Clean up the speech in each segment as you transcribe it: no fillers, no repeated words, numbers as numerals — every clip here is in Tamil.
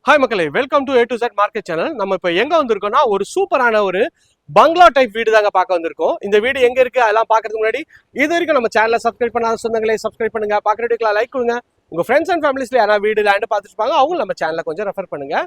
ஹாய் மக்களே, welcome to A to Z market channel. நம்ம இப்போ எங்க வந்திருக்கோம்னா ஒரு சூப்பரான ஒரு பங்களா டைப் வீடு தாங்க பார்க்க வந்திருக்கோம். இந்த வீடு எங்க இருக்கு அதெல்லாம் பார்க்கறதுக்கு முன்னாடி இது வரைக்கும் நம்ம சேனலை சப்ஸ்கிரைப் பண்ணாத சொந்தங்களே சப்ஸ்கிரைப் பண்ணுங்க, பார்க்குறதுக்குலாம் லைக் கொடுங்க. உங்க ஃப்ரெண்ட்ஸ் அண்ட் ஃபேமிலிஸ்ல யாராவது வீடு லேண்ட் பார்த்துருப்பாங்க, அவங்க நம்ம சேனலை கொஞ்சம் ரெஃபர் பண்ணுங்க.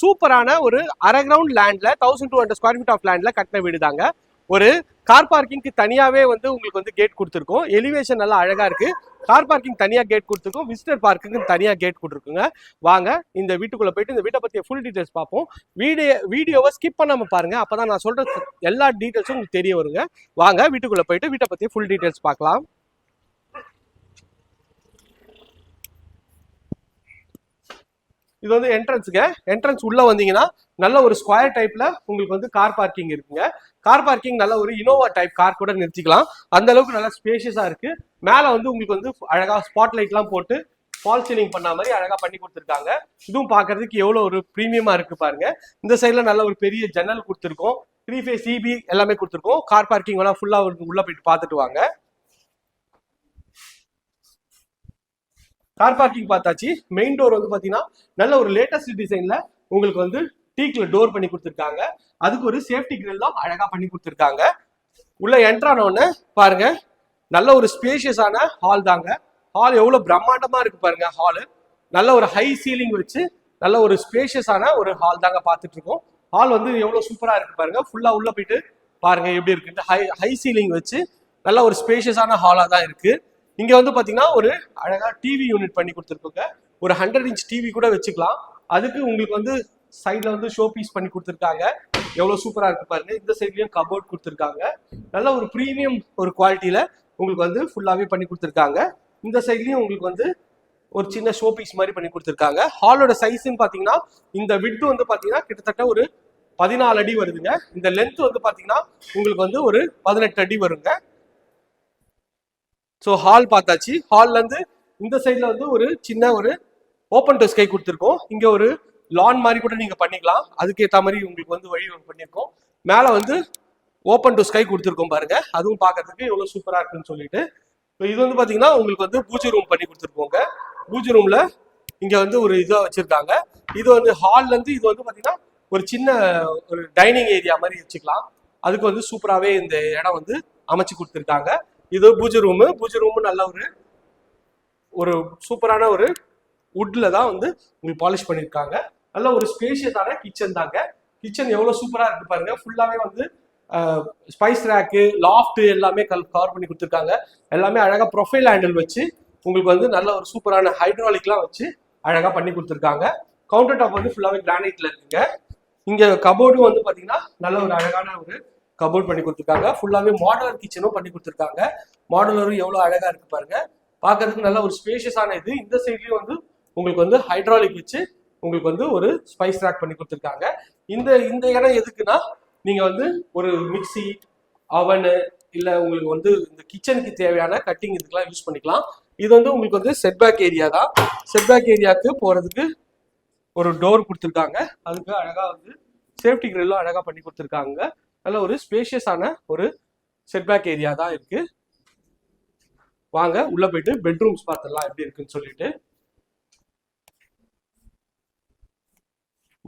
சூப்பரான ஒரு அரை கிரவுண்ட் லேண்ட்ல 1200 ஸ்கொயர் ஃபீட் ஆஃப் லேண்ட்ல கட்டின வீடு தாங்க. ஒரு கார் பார்க்கிங்க்கு தனியாவே உங்களுக்கு கேட் கொடுத்துருக்கோம். எலிவேஷன் நல்லா அழகா இருக்கு. கார் பார்க்கிங் தனியா கேட் கொடுத்துருக்கோம், விசிட்டர் பார்க்குக்கு தனியா கேட் கொடுத்துருக்குங்க. வாங்க இந்த வீட்டுக்குள்ள போயிட்டு இந்த வீட்டை பத்திய ஃபுல் டீடைல்ஸ் பார்ப்போம். வீடியோவை ஸ்கிப் பண்ணாம பாருங்க, அப்பதான் நான் சொல்ற எல்லா டீடைல்ஸும் உங்களுக்கு தெரிய வருங்க. வாங்க வீட்டுக்குள்ள போயிட்டு வீட்டை பத்திய ஃபுல் டீடைல்ஸ் பார்க்கலாம். இது என்ட்ரன்ஸுங்க. என்ட்ரன்ஸ் உள்ள வந்தீங்கன்னா நல்ல ஒரு ஸ்கொயர் டைப்ல உங்களுக்கு கார் பார்க்கிங் இருக்குங்க. கார் பார்க்கிங் நல்ல ஒரு இனோவா டைப் கார் கூட நிறுத்திக்கலாம், அந்த அளவுக்கு நல்லா ஸ்பேஷியஸா இருக்கு. மேல உங்களுக்கு அழகா ஸ்பாட் லைட்லாம் போட்டு ஃபால் சீலிங் பண்ண மாதிரி அழகா பண்ணி கொடுத்துருக்காங்க. இதுவும் பாக்குறதுக்கு எவ்வளவு ஒரு பிரீமியமா இருக்கு பாருங்க. இந்த சைட்ல நல்ல ஒரு பெரிய ஜன்னல் கொடுத்துருக்கோம், 3 ஃபேஸ் சிபி எல்லாமே கொடுத்துருக்கோம். கார் பார்க்கிங் வேணா ஃபுல்லா உள்ள போயிட்டு பார்த்துட்டு வாங்க. கார் பார்க்கிங் பார்த்தாச்சு. மெயின் டோர் பாத்தீங்கன்னா நல்ல ஒரு லேட்டஸ்ட் டிசைன்ல உங்களுக்கு டீக்ல டோர் பண்ணி கொடுத்துருக்காங்க. அதுக்கு ஒரு சேஃப்டி கிரில்லாம் அழகா பண்ணி கொடுத்துருக்காங்க. உள்ள என்ட்ரான உடனே பாருங்க நல்ல ஒரு ஸ்பேஷியஸான ஹால் தாங்க. ஹால் எவ்வளவு பிரம்மாண்டமா இருக்கு பாருங்க. ஹாலு நல்ல ஒரு ஹை சீலிங் வச்சு நல்ல ஒரு ஸ்பேஷியஸான ஒரு ஹால் தாங்க பார்த்துட்டு இருக்கோம். ஹால் எவ்வளவு சூப்பரா இருக்கு பாருங்க. ஃபுல்லா உள்ள போயிட்டு பாருங்க எப்படி இருக்கு. ஹை சீலிங் வச்சு நல்ல ஒரு ஸ்பேஷியஸான ஹாலா தான் இருக்கு. இங்க பாத்தீங்கன்னா ஒரு அழகா டிவி யூனிட் பண்ணி கொடுத்துருக்கோங்க. ஒரு 100 இன்ச் டிவி கூட வச்சுக்கலாம். அதுக்கு உங்களுக்கு சைட்ல ஷோ பீஸ் பண்ணி கொடுத்துருக்காங்க. எவ்வளவு சூப்பரா இருக்கு பாருங்க. இந்த சைட்லயும் கபோர்ட் கொடுத்துருக்காங்க. நல்ல ஒரு பிரீமியம் ஒரு குவாலிட்டியில உங்களுக்கு ஃபுல்லாவே பண்ணி கொடுத்துருக்காங்க. இந்த சைட்லயும் உங்களுக்கு ஒரு சின்ன ஷோ பீஸ் மாதிரி பண்ணி கொடுத்துருக்காங்க. ஹாலோட சைஸ்ன்னு பாத்தீங்கன்னா இந்த விட்த் பாத்தீங்கன்னா கிட்டத்தட்ட ஒரு 14 அடி வருதுங்க. இந்த லென்த் பாத்தீங்கன்னா உங்களுக்கு ஒரு 18 அடி வருங்க. ஸோ ஹால் பார்த்தாச்சு. ஹால்ல இருந்து இந்த சைட்ல ஒரு சின்ன ஒரு ஓப்பன் டு ஸ்கை கொடுத்துருக்கோம். இங்க ஒரு லான் மாதிரி கூட நீங்க பண்ணிக்கலாம். அதுக்கேற்ற மாதிரி உங்களுக்கு வழி பண்ணியிருக்கோம். மேல ஓப்பன் டு ஸ்கை கொடுத்துருக்கோம் பாருங்க. அதுவும் பார்க்கறதுக்கு எவ்வளவு சூப்பரா இருக்குன்னு சொல்லிட்டு இது பாத்தீங்கன்னா உங்களுக்கு பூஜை ரூம் பண்ணி கொடுத்துருக்கோங்க. பூஜை ரூம்ல இங்க ஒரு இதா வச்சிருக்காங்க. இது ஹால்ல இருந்து இது பாத்தீங்கன்னா ஒரு சின்ன ஒரு டைனிங் ஏரியா மாதிரி வச்சுக்கலாம். அதுக்கு சூப்பராகவே இந்த இடம் அமைச்சு கொடுத்துருக்காங்க. இது பூஜை ரூமு. பூஜை ரூமு நல்ல ஒரு சூப்பரான ஒரு வுட்ல தான் உங்களுக்கு பாலிஷ் பண்ணியிருக்காங்க. நல்ல ஒரு ஸ்பேஷியஸான கிச்சன் தாங்க. கிச்சன் எவ்வளவு சூப்பரா இருக்கு பாருங்க. ஃபுல்லாவே ஸ்பைஸ் ரேக்கு, லாஃப்ட் எல்லாமே கவர் பண்ணி கொடுத்துருக்காங்க. எல்லாமே அழகா ப்ரொஃபைல் ஹேண்டில் வச்சு உங்களுக்கு நல்ல ஒரு சூப்பரான ஹைட்ராலிக்லாம் வச்சு அழகா பண்ணி கொடுத்துருக்காங்க. கவுண்டர் டாப் ஃபுல்லாவே கிரானைட்ல இருக்குங்க. இங்க கபோர்டும் பாத்தீங்கன்னா நல்ல ஒரு அழகான ஒரு கபோர்ட் பண்ணி கொடுத்துருக்காங்க. ஃபுல்லாவே மாடுலர் கிச்சனும் பண்ணி கொடுத்துருக்காங்க. மாடுலரும் எவ்வளவு அழகா இருக்கு பாருங்க. பாக்குறதுக்கு நல்ல ஒரு ஸ்பேஷியஸான இது. இந்த சைட்லயும் உங்களுக்கு ஹைட்ராலிக் வச்சு உங்களுக்கு ஒரு ஸ்பைஸ் ரேக் பண்ணி கொடுத்துருக்காங்க. இந்த இடம் எதுக்குன்னா நீங்க ஒரு மிக்சி, அவனு இல்ல உங்களுக்கு இந்த கிச்சனுக்கு தேவையான கட்டிங் இதுக்கெல்லாம் யூஸ் பண்ணிக்கலாம். இது உங்களுக்கு செட்பேக் ஏரியா தான். செட்பேக் ஏரியாவுக்கு போறதுக்கு ஒரு டோர் கொடுத்துருக்காங்க. அதுக்கு அழகா சேஃப்டி கிரில்லும் அழகா பண்ணி கொடுத்துருக்காங்க. நல்ல ஒரு ஸ்பேஷியஸான ஒரு செட்பேக் ஏரியா தான் இருக்கு. வாங்க உள்ள போயிட்டு பெட்ரூம்ஸ் பார்த்துடலாம் எப்படி இருக்குன்னு சொல்லிட்டு.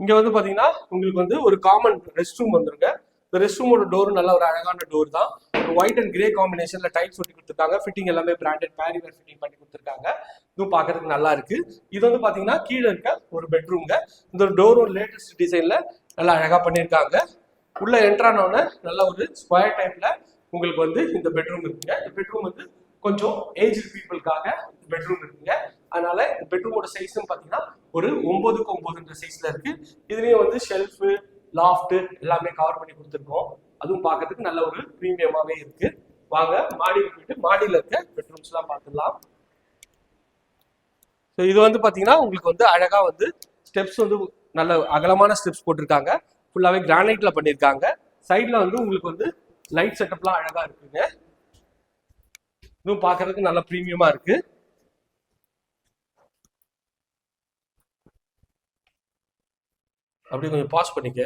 இங்க பாத்தீங்கன்னா உங்களுக்கு ஒரு காமன் ரெஸ்ட் ரூம் வந்துருங்க. இந்த ரெஸ்ட் ரூமோட டோர் நல்ல ஒரு அழகான டோர் தான். ஒரு ஒயிட் அண்ட் கிரே காம்பினேஷன்ல டைல்ஸ் ஒட்டி கொடுத்துருக்காங்க. ஃபிட்டிங் எல்லாமே பிராண்டட் பேரிவேர் ஃபிட்டிங் பண்ணி கொடுத்துருக்காங்க. இதுவும் பாக்குறதுக்கு நல்லா இருக்கு. இது பாத்தீங்கன்னா கீழே இருக்க ஒரு பெட்ரூம்ங்க. இந்த ஒரு டோரும் லேட்டஸ்ட் டிசைன்ல நல்லா அழகா பண்ணியிருக்காங்க. உள்ள என்ட்ரானோன்னு நல்ல ஒரு ஸ்கொயர் டைப்ல உங்களுக்கு இந்த பெட்ரூம் இருக்குங்க. இந்த பெட்ரூம் கொஞ்சம் ஏஜ்டு பீப்புளுக்காக பெட்ரூம் இருக்குங்க. அதனால இந்த பெட்ரூமோட சைஸ்ன்னு பாத்தீங்கன்னா ஒரு 9க்கு 9 சைஸ்ல இருக்கு. இதுலயும் ஷெல்ஃபு, லாஃப்ட் எல்லாமே கவர் பண்ணி கொடுத்துருக்கோம். அதுவும் பார்க்கறதுக்கு நல்ல ஒரு பிரீமியமாவே இருக்கு. வாங்க மாடிக்கு போயிட்டு மாடியில இருக்க பெட்ரூம்ஸ் எல்லாம் பார்த்துடலாம். ஸோ இது பாத்தீங்கன்னா உங்களுக்கு அழகா ஸ்டெப்ஸ் நல்ல அகலமான ஸ்டெப்ஸ் போட்டிருக்காங்க. ஃபுல்லாவே கிரானைட்ல பண்ணிருக்காங்க. சைட்ல உங்களுக்கு லைட் செட்டப்லாம் அழகா இருக்குங்க. இதுவும் பாக்குறதுக்கு நல்ல பிரீமியமா இருக்கு. அப்படியே கொஞ்சம் பாஸ் பண்ணிக்க.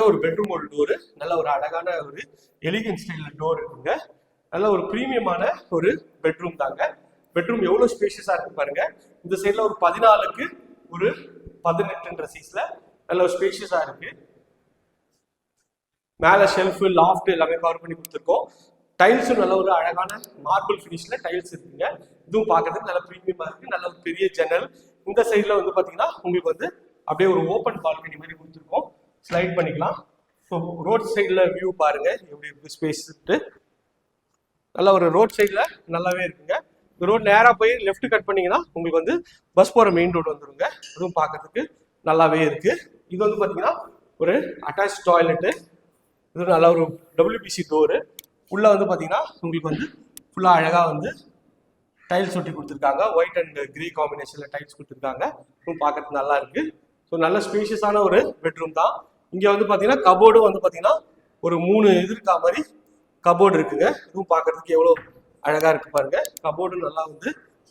ஒரு பெட்ரூம் ஒரு டோரு நல்ல ஒரு அழகான ஒரு எலிகன்ட் ஸ்டைல்ல டோர் இருக்குங்க. நல்ல ஒரு பிரீமியமான ஒரு பெட்ரூம் தாங்க. பெட்ரூம் எவ்வளவு ஸ்பேஷியஸா இருக்கு பாருங்க. இந்த சைட்ல ஒரு 14க்கு ஒரு 18 சைஸ்ல நல்ல ஒரு ஸ்பேஷியஸா இருக்கு. மேல ஷெல்ஃப் லாஃப்ட் எல்லாமே கவர் பண்ணி கொடுத்துருக்கோம். டைல்ஸும் நல்ல ஒரு அழகான மார்பிள் ஃபினிஷ்ல டைல்ஸ் இருக்குங்க. இதுவும் பார்க்கறதுக்கு நல்ல ப்ரீமியமா இருக்கு. நல்ல ஒரு பெரிய ஜன்னல். இந்த சைட்ல வந்து பாத்தீங்கன்னா உங்களுக்கு வந்து அப்படியே ஒரு ஓப்பன் பால்கனி மாதிரி கொடுத்துருக்கோம். ஸ்லைட் பண்ணிக்கலாம். ஸோ ரோட் சைடில் வியூ பாருங்க எப்படி இருக்கு ஸ்பேஸ். நல்ல ஒரு ரோட் சைடில் நல்லாவே இருக்குங்க. இந்த ரோட் நேராக போய் லெஃப்ட் கட் பண்ணீங்கன்னா உங்களுக்கு வந்து பஸ் போகிற மெயின் ரோடு வந்துருங்க. அதுவும் பார்க்கறதுக்கு நல்லாவே இருக்கு. இது வந்து பார்த்தீங்கன்னா ஒரு அட்டாச் டாய்லெட்டு. இது நல்ல ஒரு WPC டோரு. உள்ள வந்து பார்த்தீங்கன்னா உங்களுக்கு வந்து ஃபுல்லாக அழகாக வந்து டைல்ஸ் ஒட்டி கொடுத்துருக்காங்க. ஒயிட் அண்ட் கிரே காம்பினேஷனில் டைல்ஸ் கொடுத்துருக்காங்க. இதுவும் பார்க்கறதுக்கு நல்லா இருக்கு. ஸோ நல்ல ஸ்பேஷியஸான ஒரு பெட்ரூம் தான். இங்கே வந்து பார்த்தீங்கன்னா கபோர்டும் வந்து பார்த்தீங்கன்னா ஒரு 3 இது இருக்கா மாதிரி கபோர்டு இருக்குங்க. இதுவும் பார்க்கறதுக்கு எவ்வளோ அழகாக இருக்கு பாருங்க. கபோர்டு நல்லா வந்து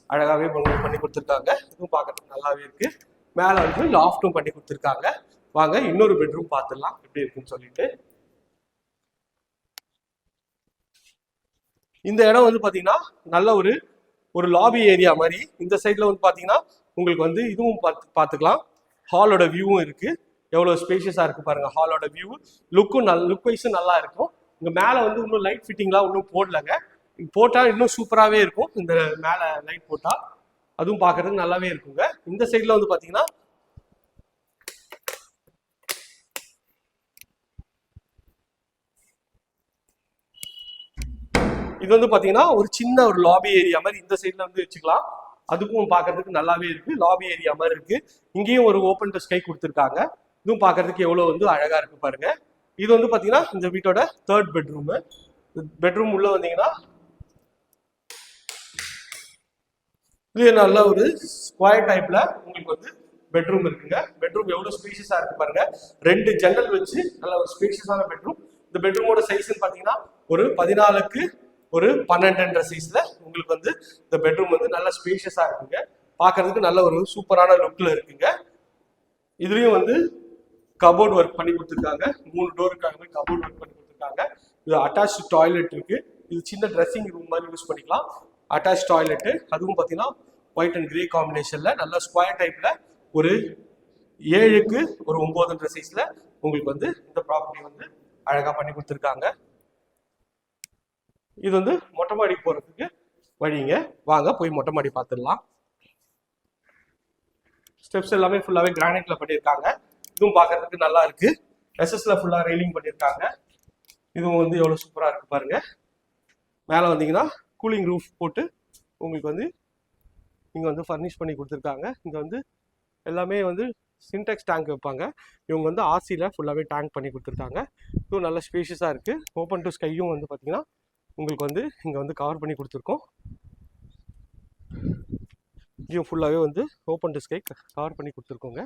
அழகாகவே பண்ணி கொடுத்துருக்காங்க. இதுவும் பார்க்கறதுக்கு நல்லாவே இருக்கு. மேலே வந்து லாஃப்ட்டும் பண்ணி கொடுத்துருக்காங்க. வாங்க இன்னொரு பெட்ரூம் பார்த்துடலாம் எப்படி இருக்குன்னு சொல்லிட்டு. இந்த இடம் வந்து பார்த்தீங்கன்னா நல்ல ஒரு லாபி ஏரியா மாதிரி. இந்த சைடில் வந்து பார்த்தீங்கன்னா உங்களுக்கு வந்து இதுவும் பார்த்துக்கலாம். ஹாலோட வியூவும் இருக்கு. எவ்வளோ ஸ்பேஷியஸாக இருக்கு பாருங்க. ஹாலோட வியூ லுக் வைஸும் நல்லா இருக்கும். இங்கே மேலே வந்து இன்னும் லைட் ஃபிட்டிங்லாம் இன்னும் போடலங்க. போட்டால் இன்னும் சூப்பராகவே இருக்கும். இந்த மேலே லைட் போட்டால் அதுவும் பார்க்கறதுக்கு நல்லாவே இருக்குங்க. இந்த சைடில் வந்து பார்த்தீங்கன்னா இது வந்து பார்த்தீங்கன்னா ஒரு சின்ன ஒரு லாபி ஏரியா மாதிரி இந்த சைடில் வந்து வச்சுக்கலாம். அதுக்கும் பார்க்கறதுக்கு நல்லாவே இருக்கு. லாபி ஏரியா மாதிரி இருக்கு. இங்கேயும் ஒரு ஓப்பன் டு ஸ்கை கொடுத்துருக்காங்க. இதுவும் பார்க்கறதுக்கு எவ்வளோ வந்து அழகா இருக்கு பாருங்க. இது வந்து பார்த்தீங்கன்னா இந்த வீட்டோட 3rd பெட்ரூம். பெட்ரூம் உள்ள வந்தீங்கன்னா இது நல்ல ஒரு ஸ்கொயர் டைப்ல உங்களுக்கு வந்து பெட்ரூம் இருக்குங்க. பெட்ரூம் எவ்வளோ ஸ்பேஷியஸா இருக்கு பாருங்க. 2 ஜன்னல் வச்சு நல்ல ஒரு ஸ்பேஷியஸான பெட்ரூம். இந்த பெட்ரூமோட சைஸ்ன்னு பார்த்தீங்கன்னா ஒரு 14க்கு ஒரு 12 சைஸ்ல உங்களுக்கு வந்து இந்த பெட்ரூம் வந்து நல்ல ஸ்பேஷியஸா இருக்குங்க. பார்க்கறதுக்கு நல்ல ஒரு சூப்பரான லுக்ல இருக்குங்க. இதுலயும் வந்து கபோர்ட் ஒர்க் பண்ணி கொடுத்துருக்காங்க. 3 டோருக்காக கபோர்ட் ஒர்க் பண்ணி கொடுத்துருக்காங்க. இது அட்டாச் டாய்லெட் இருக்கு. இது சின்ன ட்ரெஸ்ஸிங் ரூம் மாதிரி யூஸ் பண்ணிக்கலாம். Attach toilet. அதுவும் பார்த்தீங்கன்னா ஒயிட் அண்ட் கிரே காம்பினேஷன்ல நல்ல ஸ்கொயர் டைப்ல ஒரு 7க்கு ஒரு 9 சைஸ்ல உங்களுக்கு வந்து இந்த ப்ராப்பர்ட்டி வந்து அழகா பண்ணி கொடுத்துருக்காங்க. இது வந்து மொட்டை மாடி போறதுக்கு வழிங்க. வாங்க போய் மொட்டை மாடி பார்த்துடலாம். ஸ்டெப்ஸ் எல்லாமே ஃபுல்லாவே கிரானைட்ல பண்ணியிருக்காங்க. இதுவும் பார்க்கறதுக்கு நல்லா இருக்கு. எஸ்எஸ்ல ஃபுல்லா ரெயிலிங் பண்ணியிருக்காங்க. இதுவும் வந்து எவ்வளவு சூப்பரா இருக்கு பாருங்க. மேலே வந்தீங்கன்னா கூலிங் ரூஃப் போட்டு உங்களுக்கு வந்து இங்க வந்து ஃபர்னிஷ் பண்ணி கொடுத்துருக்காங்க. இங்க வந்து எல்லாமே வந்து சின்டெக்ஸ் டேங்க் வைப்பாங்க. இவங்க வந்து ஆர்சியில் ஃபுல்லாகவே டேங்க் பண்ணி கொடுத்துருக்காங்க. இதுவும் நல்ல ஸ்பேஷியஸாக இருக்குது. ஓப்பன் டு ஸ்கையும் வந்து பார்த்தீங்கன்னா உங்களுக்கு வந்து இங்கே வந்து கவர் பண்ணி கொடுத்துருக்கோம். இங்கேயும் ஃபுல்லாகவே வந்து ஓப்பன் டு ஸ்கை கவர் பண்ணி கொடுத்துருக்கோங்க.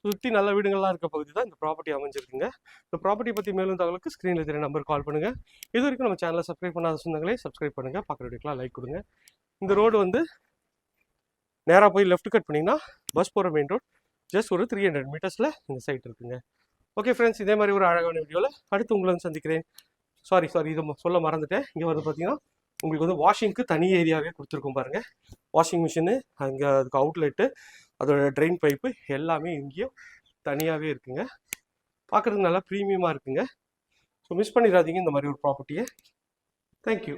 சுற்றி நல்ல வீடுகள்லாம் இருக்க பகுதி தான் இந்த ப்ராப்பர்ட்டி அமைஞ்சிருக்குங்க. இந்த ப்ராப்பர்ட்டி பற்றி மேலும் தகவலுக்கு ஸ்க்ரீனில் தெரிய நம்பர் கால் பண்ணுங்கள். இது வரைக்கும் நம்ம சேனலை சப்ஸ்கிரைப் பண்ணாத சொந்தங்களே சப்ஸ்கிரைப் பண்ணுங்கள். பார்க்குற வீடியோக்கெலாம் லைக் கொடுங்க. இந்த ரோடு வந்து நேராக போய் லெஃப்ட் கட் பண்ணிங்கன்னா பஸ் போகிற மெயின் ரோட் ஜஸ்ட் ஒரு 300 மீட்டர்ஸில் இந்த சைட் இருக்குங்க. ஓகே ஃப்ரெண்ட்ஸ், இதே மாதிரி ஒரு அழகான வீடியோவில் அடுத்து உங்களை வந்து சந்திக்கிறேன். சாரி இது சொல்ல மறந்துட்டேன். இங்கே வந்து பார்த்தீங்கன்னா உங்களுக்கு வந்து வாஷிங்க்கு தனி ஏரியாவே கொடுத்துருக்கோம் பாருங்கள். வாஷிங் மிஷினு, அங்கே அதுக்கு அவுட்லெட்டு, அதோட ட்ரெயின் பைப்பு எல்லாமே இங்கேயும் தனியாகவே இருக்குங்க. பார்க்குறதுக்கு நல்லா ப்ரீமியமாக இருக்குங்க. ஸோ மிஸ் பண்ணிடாதீங்க இந்த மாதிரி ஒரு ப்ராப்பர்ட்டியை. தேங்க்யூ.